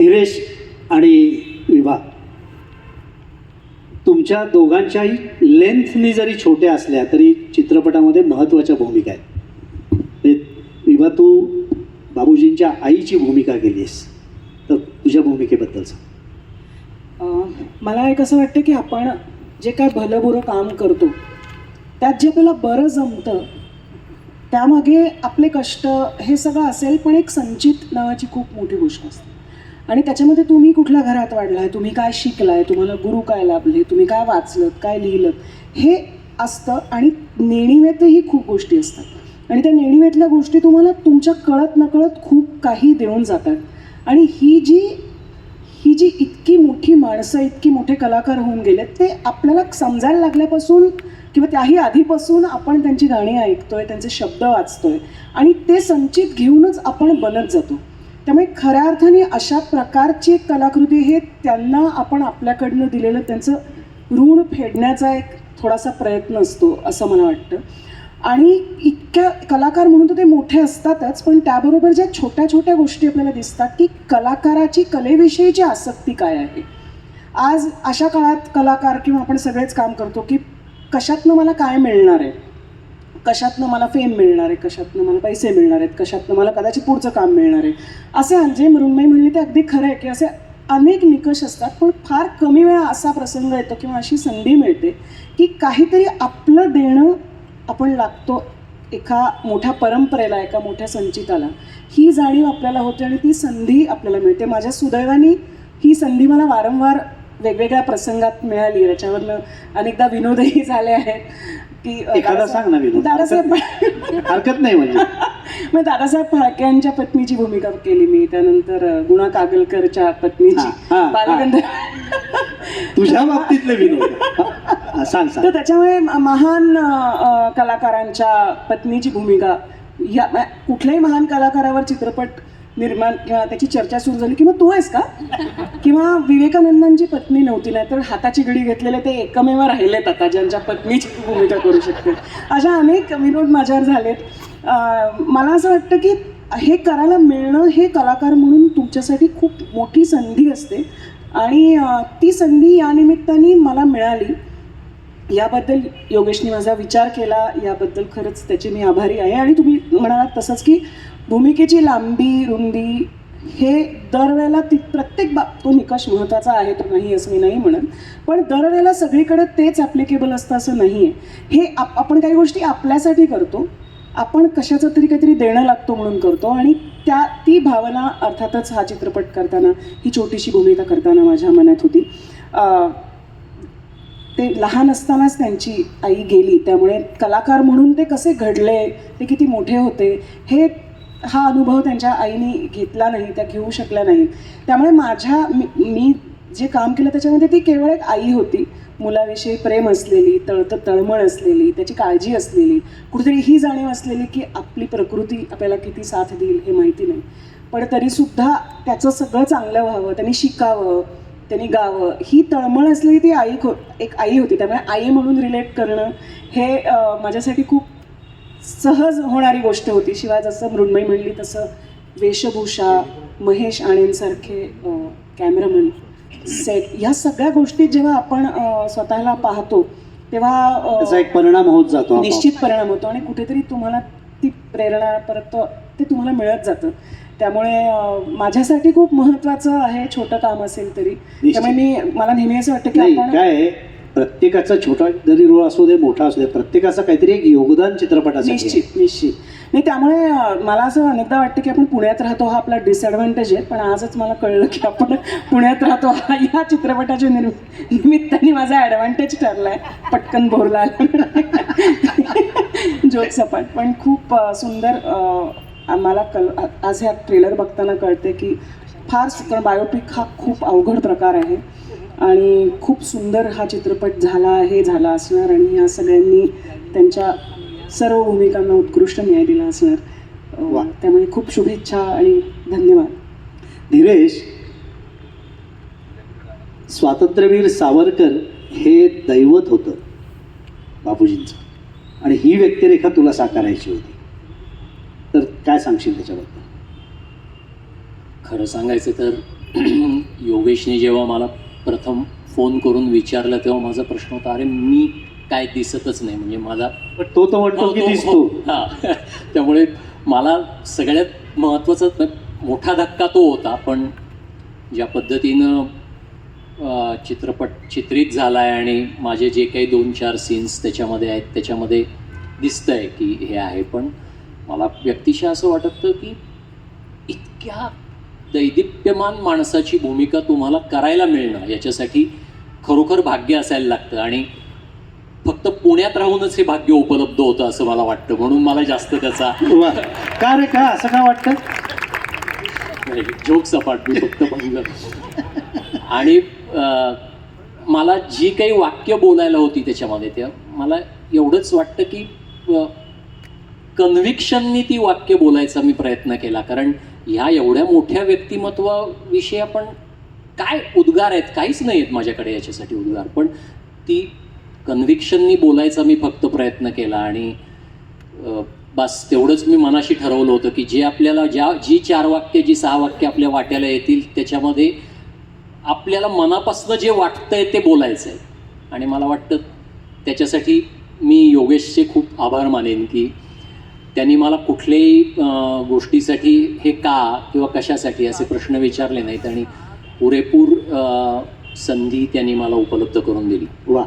धीरेश आणि विभा, तुमच्या दोघांच्याही लेंथनी जरी छोट्या असल्या तरी चित्रपटामध्ये महत्त्वाच्या भूमिका आहेत. म्हणजे विभा, तू बाबूजींच्या आईची भूमिका केलीस, तर तुझ्या भूमिकेबद्दल सांग. मला एक असं वाटतं की आपण जे काय भलं बुरं काम करतो त्यात जे आपल्याला बरं जमतं त्यामागे आपले कष्ट हे सगळं असेल, पण एक संचित नावाची खूप मोठी गोष्ट असते. आणि त्याच्यामध्ये तुम्ही कुठल्या घरात वाढलाय, तुम्ही काय शिकलाय, तुम्हाला गुरु काय लाभले, तुम्ही काय वाचलं, काय लिहिलं, हे असतं. आणि नेणिवेतही खूप गोष्टी असतात आणि त्या नेणिवेतल्या गोष्टी तुम्हाला तुमच्या कळत नकळत खूप काही देऊन जातात. आणि ही जी इतकी मोठी माणसं, इतकी मोठे कलाकार होऊन गेलेत, ते आपल्याला समजायला लागल्यापासून किंवा त्याही आधीपासून आपण त्यांची गाणी ऐकतोय, त्यांचे शब्द वाचतोय आणि ते संचित घेऊनच आपण बनत जातो. त्यामुळे खऱ्या अर्थाने अशा प्रकारची एक कलाकृती हे त्यांना आपण आपल्याकडनं दिलेलं त्यांचं ऋण फेडण्याचा एक थोडासा प्रयत्न असतो असं मला वाटतं. आणि इतक्या कलाकार म्हणून तर ते मोठे असतातच, पण त्याबरोबर ज्या छोट्या छोट्या गोष्टी आपल्याला दिसतात की कलाकाराची कलेविषयीची आसक्ती काय आहे. आज अशा काळात कलाकार किंवा आपण सगळेच काम करतो की कशातनं मला काय मिळणार आहे, कशातनं मला फेम मिळणार आहे, कशातनं मला पैसे मिळणार आहेत, कशातनं मला कदाचित पुढचं काम मिळणार आहे. असे जे मृण्मयी म्हणली ते अगदी खरं आहे की असे अनेक निकष असतात, पण फार कमी वेळा असा प्रसंग येतो किंवा अशी संधी मिळते की काहीतरी आपलं देणं आपण लागतो एका मोठ्या परंपरेला, एका मोठ्या संचिताला. ही जाणीव आपल्याला होते आणि ती संधी आपल्याला मिळते. माझ्या सुदैवाने ही संधी मला वारंवार वेगवेगळ्या प्रसंगात मिळाली. याच्यावरनं अनेकदा विनोदही झाले आहेत की एखादा सांग ना विनोद. दादासाहेब हरकत नाही म्हणजे. मग दादासाहेब फाळक्यांच्या पत्नीची भूमिका केली मी, त्यानंतर गुणा कागलकरच्या पत्नीची बालगंधर्व. तुझ्या बाबतीतले विनोद सांग सांग. तर त्याच्यामुळे महान कलाकारांच्या पत्नीची भूमिका, या कुठल्याही महान कलाकारावर चित्रपट निर्माण किंवा त्याची चर्चा सुरू झाली की मग तू आहेस का, किंवा विवेकानंदांची पत्नी नव्हती, नाही तर हाताची घडी घेतलेले ते एकमेव राहिलेत आता ज्यांच्या पत्नीची भूमिका करू शकते. अशा अनेक विनोद माझ्यावर झालेत. मला असं वाटतं की हे करायला मिळणं हे कलाकार म्हणून तुमच्यासाठी खूप मोठी संधी असते आणि ती संधी या निमित्ताने मला मिळाली. याबद्दल योगेशनी माझा विचार केला, याबद्दल खरंच त्याची मी आभारी आहे. आणि तुम्ही म्हणालात तसंच की भूमिकेची लांबी रुंदी हे दरवेळेला प्रत्येक तो निकष महत्त्वाचा आहे, तो नाही असं मी नाही म्हणत, पण दरवेळेला सगळीकडे तेच ॲप्लिकेबल असतं असं नाही आहे. हे आपण काही गोष्टी आपल्यासाठी करतो, आपण कशाचं तरी काहीतरी देणं लागतो म्हणून करतो. आणि ती भावना अर्थातच हा चित्रपट करताना, ही छोटीशी भूमिका करताना माझ्या मनात होती. ते लहान असतानाच त्यांची आई गेली, त्यामुळे कलाकार म्हणून ते कसे घडले, ते किती मोठे होते, हा अनुभव त्यांच्या आईने घेतला नाही, त्या घेऊ शकल्या नाहीत. त्यामुळे मी जे काम केलं त्याच्यामध्ये ती केवळ एक आई होती, मुलाविषयी प्रेम असलेली, तळमळ असलेली, त्याची काळजी असलेली, कुठेतरी ही जाणीव असलेली की आपली प्रकृती आपल्याला किती साथ देईल हे माहिती नाही, पण तरीसुद्धा त्याचं सगळं चांगलं व्हावं, त्यांनी शिकावं, त्यांनी गावं, ही तळमळ असलेली ती एक आई होती. त्यामुळे आई म्हणून रिलेट करणं हे माझ्यासाठी खूप सहज होणारी गोष्ट होती. शिवाय जसं मृण्मयी म्हणली तसं वेशभूषा, महेश आणेंसारखे कॅमेरामन, सेट, ह्या सगळ्या गोष्टी जेव्हा आपण स्वतःला पाहतो तेव्हा त्याचा एक परिणाम होत जातो, निश्चित परिणाम होतो आणि कुठेतरी तुम्हाला ती प्रेरणा परत ते तुम्हाला मिळत जातं. त्यामुळे माझ्यासाठी खूप महत्त्वाचं आहे, छोटं काम असेल तरी. त्यामुळे मला नेहमी असं वाटतं की आपण काय प्रत्येकाचा छोटा जरी रोल असू दे, मोठा असू दे, प्रत्येकाचं काहीतरी एक योगदान चित्रपटासाठी. निश्चित नाही. त्यामुळे मला असं अनेकदा वाटतं की आपण पुण्यात राहतो हा आपला डिसएडव्हान्टेज आहे, पण आजच मला कळलं की आपण पुण्यात राहतो हा या चित्रपटाच्या निमित्ताने माझा ॲडव्हान्टेज ठरला आहे. पटकन बोरला जोक सपाट, पण खूप सुंदर. आम्हाला आज ह्या ट्रेलर बघताना कळते की कारण बायोपिक हा खूप अवघड प्रकार आहे आणि खूप सुंदर हा चित्रपट झाला असणार आणि या सगळ्यांनी त्यांच्या सर्व भूमिकांना उत्कृष्ट न्याय दिला असणार. त्यामुळे खूप शुभेच्छा आणि धन्यवाद. धीरेश, स्वातंत्र्यवीर सावरकर हे दैवत होतं बाबूजींचं आणि ही व्यक्तिरेखा तुला साकारायची होती, तर काय सांगशील त्याच्याबद्दल? खरं सांगायचं तर योगेशने जेव्हा मला प्रथम फोन करून विचारलं तेव्हा माझा प्रश्न होता, अरे मी काय दिसतच नाही, म्हणजे माझा पण तो म्हणतो की दिसतो. हां त्यामुळे मला सगळ्यात महत्त्वाचा मोठा धक्का तो होता. पण ज्या पद्धतीनं चित्रपट चित्रित झाला आहे आणि माझे जे काही 2-4 सीन्स त्याच्यामध्ये आहेत त्याच्यामध्ये दिसतं आहे की हे आहे. पण मला व्यक्तिशः असं वाटतं की इतक्या दैदिप्यमान माणसाची भूमिका तुम्हाला करायला मिळणं याच्यासाठी खरोखर भाग्य असायला लागतं आणि फक्त पुण्यात राहूनच हे भाग्य उपलब्ध होतं असं मला वाटतं. म्हणून मला जास्त त्याचा वा, का रे, का असं का वाटतं? जोक सपाट मी फक्त म्हणलं. आणि मला जी काही वाक्य बोलायला होती त्याच्यामध्ये त्या मला एवढंच वाटतं की कन्व्हिक्शननी ती वाक्य बोलायचा मी प्रयत्न केला. कारण ह्या एवढ्या मोठ्या व्यक्तिमत्वाविषयी आपण काय उद्गार आहेत, काहीच नाही आहेत माझ्याकडे याच्यासाठी उद्गार, पण ती कन्व्हिक्शननी बोलायचा मी फक्त प्रयत्न केला. आणि बस तेवढंच मी मनाशी ठरवलं होतं की जे आपल्याला जी 4 वाक्य जी 6 वाक्य आपल्या वाट्याला येतील त्याच्यामध्ये आपल्याला मनापासून जे वाटतंय ते बोलायचं आहे. आणि मला वाटतं त्याच्यासाठी मी योगेशचे खूप आभार मानेन की त्यांनी मला कुठल्याही गोष्टीसाठी हे का किंवा कशासाठी असे प्रश्न विचारले नाहीत आणि पुरेपूर संधी त्यांनी मला उपलब्ध करून दिली. वा,